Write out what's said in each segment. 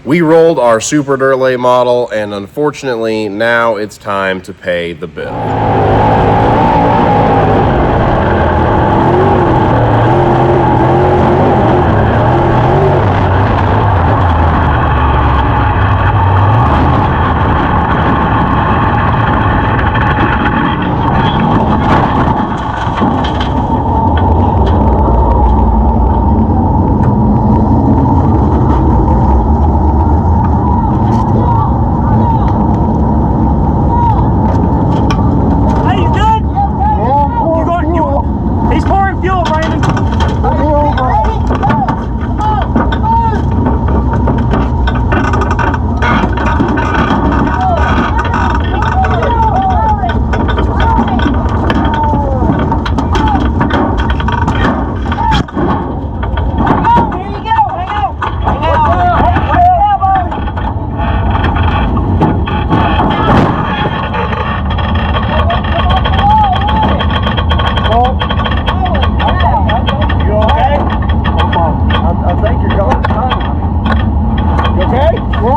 We rolled our Super Dirt Late model, and unfortunately, now it's time to pay the bill.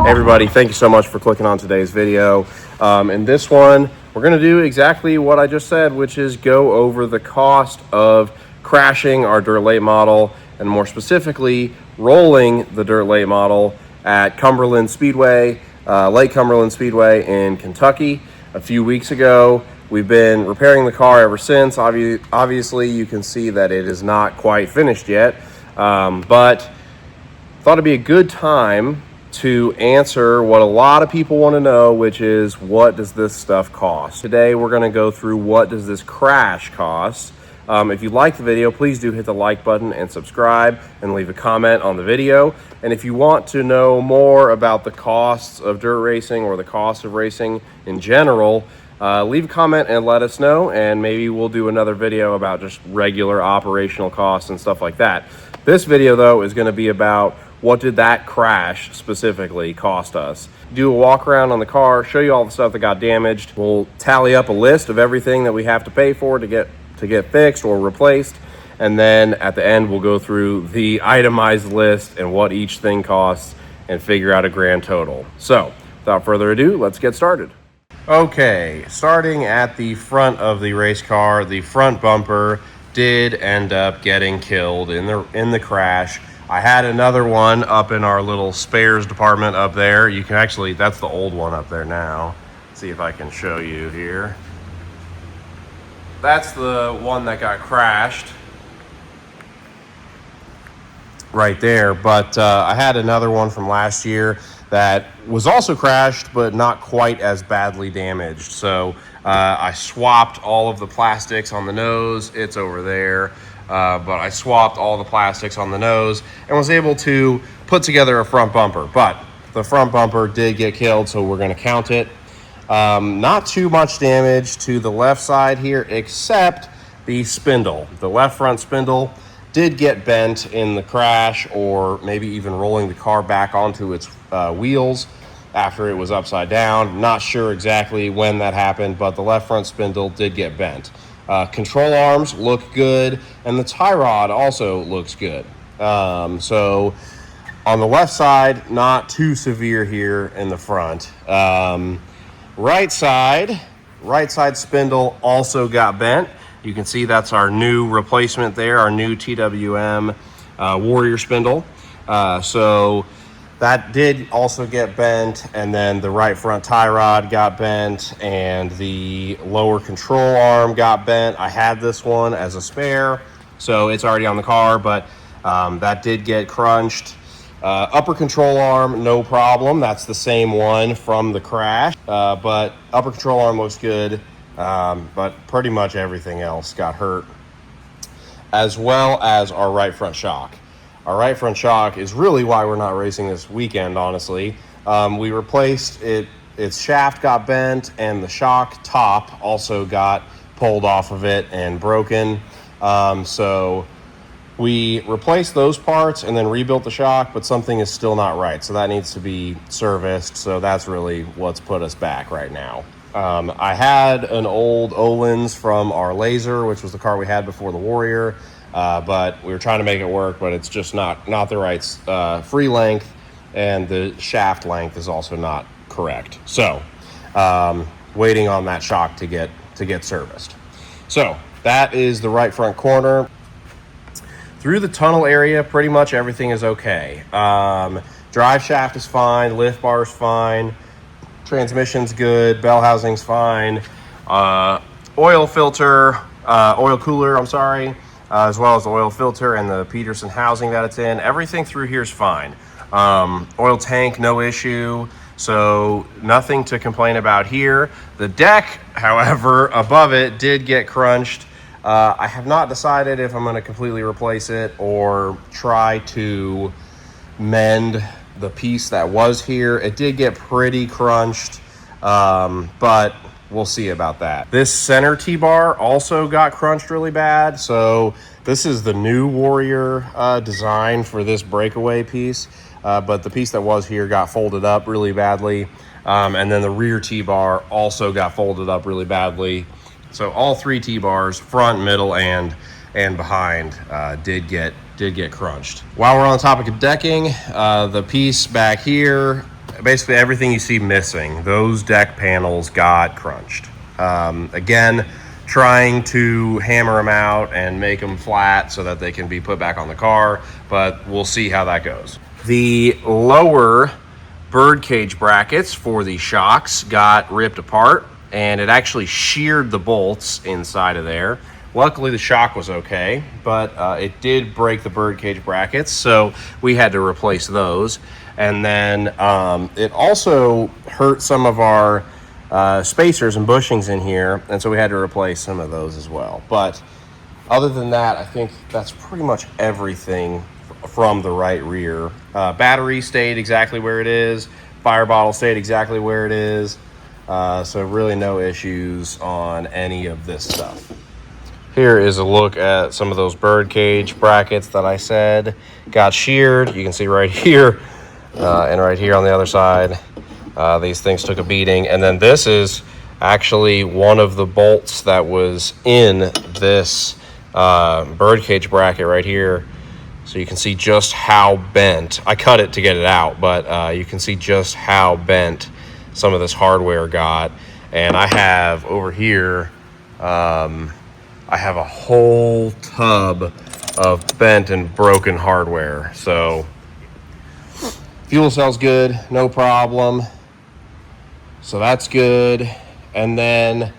Everybody, thank you so much for clicking on today's video. In this one, we're going to do exactly what I just said, which is go over the cost of crashing our Dirt Late model, and more specifically, rolling the Dirt Late model at Cumberland Speedway, Lake Cumberland Speedway in Kentucky a few weeks ago. We've been repairing the car ever since. Obviously, you can see that it is not quite finished yet, but thought it'd be a good time to answer what a lot of people want to know, which is, what does this stuff cost? Today we're going to go through what does this crash cost. If you like the video, please do hit the like button and subscribe and leave a comment on the video. And if you want to know more about the costs of dirt racing or the cost of racing in general, leave a comment and let us know, and maybe we'll do another video about just regular operational costs and stuff like that. This video though is going to be about what did that crash specifically cost us. Do a walk around on the car, show you all the stuff that got damaged. We'll tally up a list of everything that we have to pay for to get fixed or replaced. And then at the end, we'll go through the itemized list and what each thing costs and figure out a grand total. So without further ado, let's get started. Okay, starting at the front of the race car, the front bumper did end up getting killed in the crash. I had another one up in our little spares department up there. You can actually, that's the old one up there now. Let's see if I can show you here. That's the one that got crashed right there. But I had another one from last year that was also crashed, but not quite as badly damaged. So I swapped all of the plastics on the nose. It's over there. But I swapped all the plastics on the nose and was able to put together a front bumper. But the front bumper did get killed, so we're going to count it. Not too much damage to the left side here, except the spindle. The left front spindle did get bent in the crash, or maybe even rolling the car back onto its wheels after it was upside down. Not sure exactly when that happened, but the left front spindle did get bent. Control arms look good, and the tie rod also looks good. So on the left side, not too severe here in the front. Right side spindle also got bent. You can see that's our new replacement there, our new TWM Warrior spindle. So that did also get bent, and then the right front tie rod got bent, and the lower control arm got bent. I had this one as a spare, so it's already on the car, but that did get crunched. Upper control arm, no problem. That's the same one from the crash, but upper control arm looks good, but pretty much everything else got hurt, as well as our right front shock. Our right front shock is really why we're not racing this weekend, honestly. We replaced it, its shaft got bent, and the shock top also got pulled off of it and broken. So we replaced those parts and then rebuilt the shock, but something is still not right. So that needs to be serviced. So that's really what's put us back right now. I had an old Öhlins from our Laser, which was the car we had before the Warrior. But we were trying to make it work, but it's just not the right free length and the shaft length is also not correct. So waiting on that shock to get serviced. So that is the right front corner. Through the tunnel area, pretty much everything is okay. Drive shaft is fine, lift bar is fine, transmission's good, bell housing's fine, oil filter, oil cooler, I'm sorry, as well as the oil filter and the Peterson housing that it's in. Everything through here is fine. Oil tank, no issue. So nothing to complain about here. The deck, however, above it did get crunched. I have not decided if I'm going to completely replace it or try to mend the piece that was here. It did get pretty crunched, but we'll see about that. This center T-bar also got crunched really bad. So this is the new Warrior design for this breakaway piece. But the piece that was here got folded up really badly. And then the rear T-bar also got folded up really badly. So all three T-bars, front, middle, and behind, did get crunched. While we're on the topic of decking, the piece back here, basically everything you see missing, those deck panels got crunched. Again, trying to hammer them out and make them flat so that they can be put back on the car, but we'll see how that goes. The lower birdcage brackets for the shocks got ripped apart, and it actually sheared the bolts inside of there. Luckily, the shock was okay, but it did break the birdcage brackets, so we had to replace those. And then it also hurt some of our spacers and bushings in here, and so we had to replace some of those as well. But other than that, I think that's pretty much everything from the right rear. Battery stayed exactly where it is. Fire bottle stayed exactly where it is. So really no issues on any of this stuff. Here is a look at some of those birdcage brackets that I said got sheared. You can see right here and right here on the other side. These things took a beating. And then this is actually one of the bolts that was in this birdcage bracket right here. So you can see just how bent. I cut it to get it out, but you can see just how bent some of this hardware got. And I have over here, I have a whole tub of bent and broken hardware. So fuel cell's good, no problem. So that's good. And then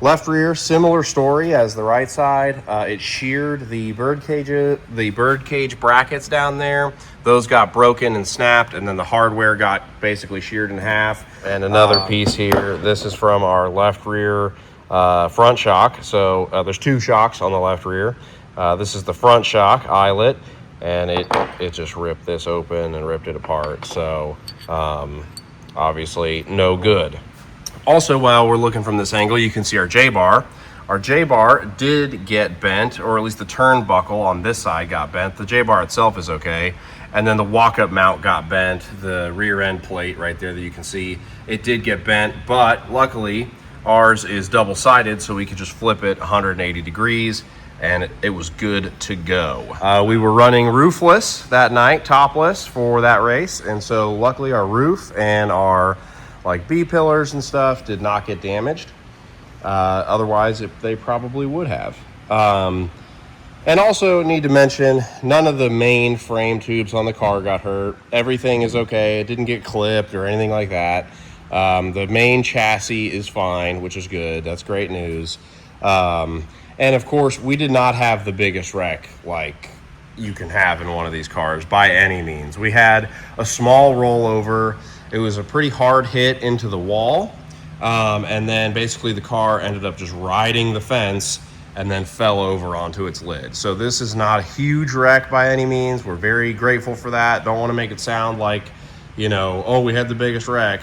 left rear, similar story as the right side. It sheared the birdcage brackets down there. Those got broken and snapped, and then the hardware got basically sheared in half. And another piece here. This is from our left rear front shock. So there's two shocks on the left rear. This is the front shock eyelet, and it just ripped this open and ripped it apart. So obviously no good. Also, while we're looking from this angle, you can see our J-bar. Our J-bar did get bent, or at least the turnbuckle on this side got bent. The J-bar itself is okay. And then the walk-up mount got bent. The rear end plate right there that you can see, it did get bent, but luckily ours is double-sided, so we could just flip it 180 degrees, and it was good to go. We were running roofless that night, topless for that race, and so luckily our roof and our B-pillars and stuff did not get damaged. Otherwise, they probably would have. And also need to mention, none of the main frame tubes on the car got hurt. Everything is okay. It didn't get clipped or anything like that. The main chassis is fine, which is good. That's great news. And of course, we did not have the biggest wreck like you can have in one of these cars by any means. We had a small rollover. It was a pretty hard hit into the wall. And then basically the car ended up just riding the fence and then fell over onto its lid. So this is not a huge wreck by any means. We're very grateful for that. Don't want to make it sound like, oh, we had the biggest wreck.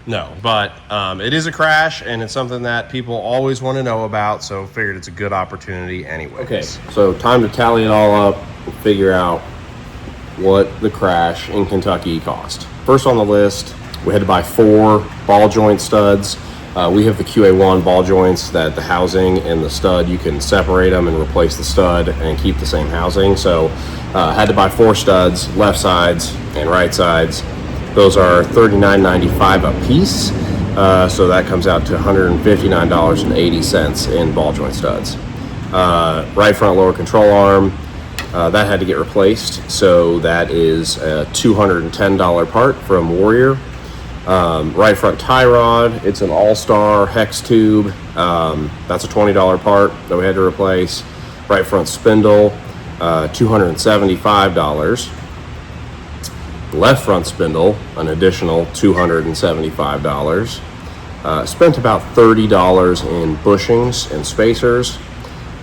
No, but it is a crash, and it's something that people always want to know about, so figured it's a good opportunity anyway. Okay, so time to tally it all up and figure out what the crash in Kentucky cost. First on the list, we had to buy 4 ball joint studs. We have the QA1 ball joints that the housing and the stud, you can separate them and replace the stud and keep the same housing. So had to buy 4 studs, left sides and right sides. Those are $39.95 a piece. So that comes out to $159.80 in ball joint studs. Right front lower control arm, that had to get replaced. So that is a $210 part from Warrior. Right front tie rod, it's an all-star hex tube. That's a $20 part that we had to replace. Right front spindle, $275. Left front spindle, an additional $275. Spent about $30 in bushings and spacers.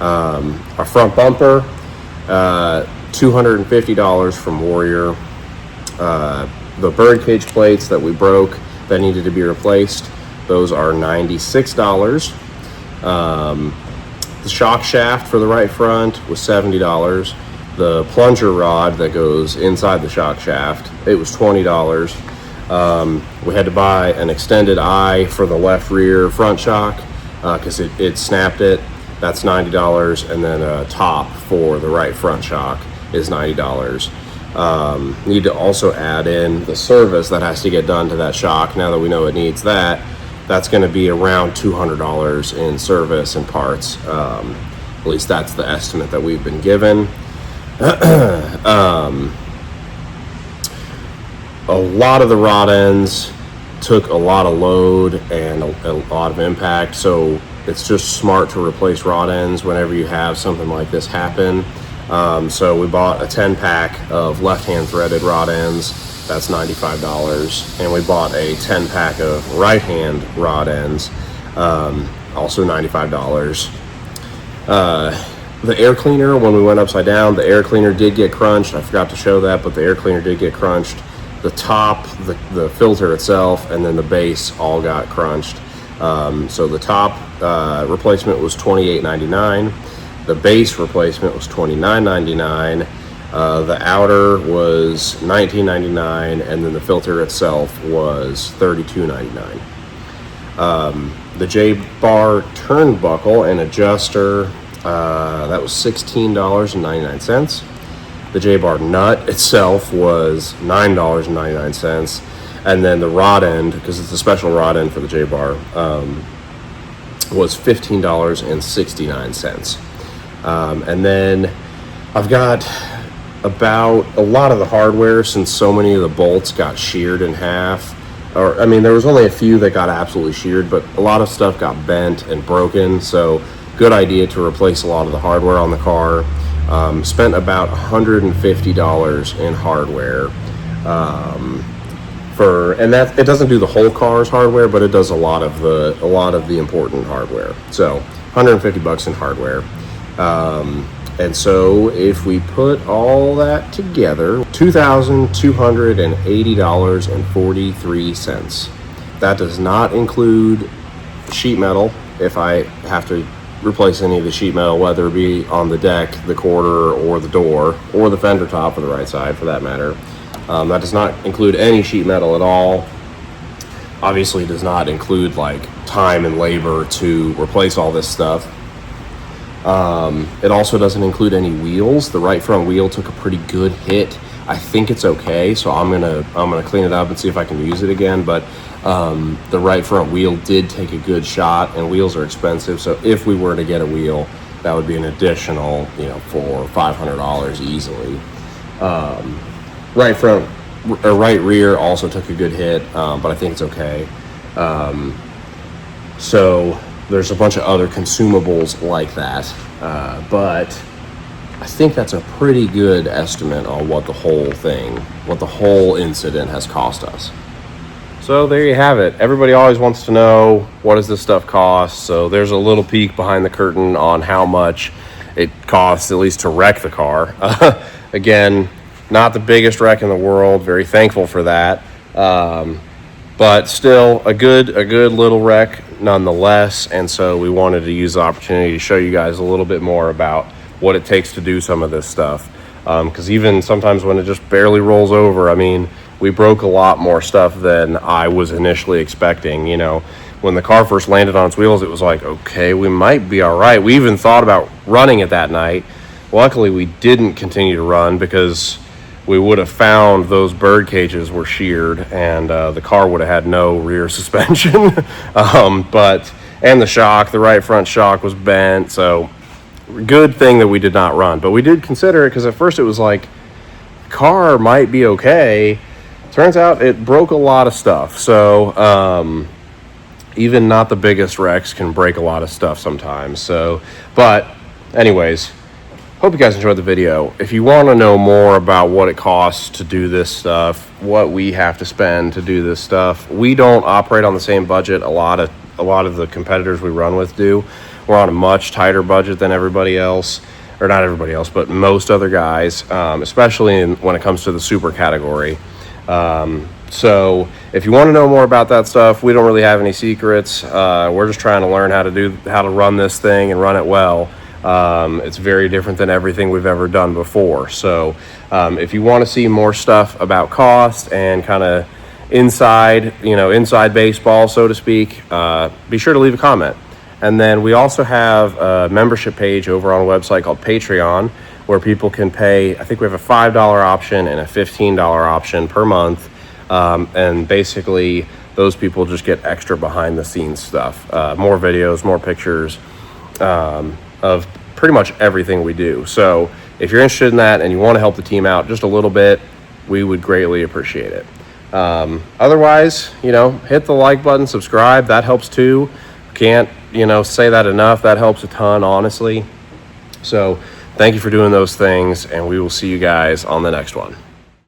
Our front bumper, $250 from Warrior. The birdcage plates that we broke that needed to be replaced, those are $96. The shock shaft for the right front was $70. The plunger rod that goes inside the shock shaft, it was $20. We had to buy an extended eye for the left rear front shock because it snapped it. That's $90. And then a top for the right front shock is $90. Need to also add in the service that has to get done to that shock. Now that we know it needs that, that's going to be around $200 in service and parts. At least that's the estimate that we've been given. A lot of the rod ends took a lot of load and a lot of impact, so it's just smart to replace rod ends whenever you have something like this happen. So we bought a 10-pack of left-hand threaded rod ends. That's $95. And we bought a 10-pack of right-hand rod ends, also $95. The air cleaner, when we went upside down, the air cleaner did get crunched. I forgot to show that, but the air cleaner did get crunched. The top, the filter itself, and then the base all got crunched. So the top replacement was $28.99. The base replacement was $29.99. The outer was $19.99, and then the filter itself was $32.99. The J-Bar turnbuckle and adjuster, that was $16.99. The J-Bar nut itself was $9.99. And then the rod end, because it's a special rod end for the J-Bar, was $15.69. And then I've got about a lot of the hardware, since so many of the bolts got sheared in half. Or, I mean, there was only a few that got absolutely sheared, but a lot of stuff got bent and broken. So good idea to replace a lot of the hardware on the car. Spent about $150 in hardware. And that it doesn't do the whole car's hardware, but it does a lot of the important hardware. So $150 in hardware. And so if we put all that together, $2,280.43. That does not include sheet metal. If I have to replace any of the sheet metal, whether it be on the deck, the quarter, or the door, or the fender top for the right side for that matter. That does not include any sheet metal at all. Obviously does not include like time and labor to replace all this stuff. It also doesn't include any wheels. The right front wheel took a pretty good hit. I think it's okay, so I'm gonna clean it up and see if I can use it again. But the right front wheel did take a good shot, and wheels are expensive. So if we were to get a wheel, that would be an additional, $400 or $500 easily. Right front or right rear also took a good hit, but I think it's okay. So there's a bunch of other consumables like that, but I think that's a pretty good estimate on what the whole incident has cost us. So there you have it. Everybody always wants to know, what does this stuff cost? So there's a little peek behind the curtain on how much it costs, at least to wreck the car. Again, not the biggest wreck in the world. Very thankful for that. But still a good little wreck nonetheless. And so we wanted to use the opportunity to show you guys a little bit more about what it takes to do some of this stuff. Because even sometimes when it just barely rolls over, I mean, we broke a lot more stuff than I was initially expecting. When the car first landed on its wheels, it was like, okay, we might be all right. We even thought about running it that night. Luckily, we didn't continue to run because we would have found those bird cages were sheared, and the car would have had no rear suspension. And the right front shock was bent. So good thing that we did not run, but we did consider it, because at first it was like, car might be okay. Turns out it broke a lot of stuff. So even not the biggest wrecks can break a lot of stuff sometimes. So, but anyways, hope you guys enjoyed the video. If you want to know more about what it costs to do this stuff, what we have to spend to do this stuff, we don't operate on the same budget a lot of the competitors we run with do. We're on a much tighter budget than everybody else, or not everybody else, but most other guys, especially when it comes to the super category. So if you want to know more about that stuff, we don't really have any secrets. We're just trying to learn how to run this thing and run it well. It's very different than everything we've ever done before. So if you want to see more stuff about cost and kind of inside baseball, so to speak, be sure to leave a comment. And then we also have a membership page over on a website called Patreon, where people can pay. I think we have a $5 option and a $15 option per month. And basically those people just get extra behind the scenes stuff, more videos, more pictures, of pretty much everything we do. So if you're interested in that and you want to help the team out just a little bit, we would greatly appreciate it. Otherwise, hit the like button, subscribe. That helps too. Can't, say that enough. That helps a ton, honestly. So thank you for doing those things, and we will see you guys on the next one.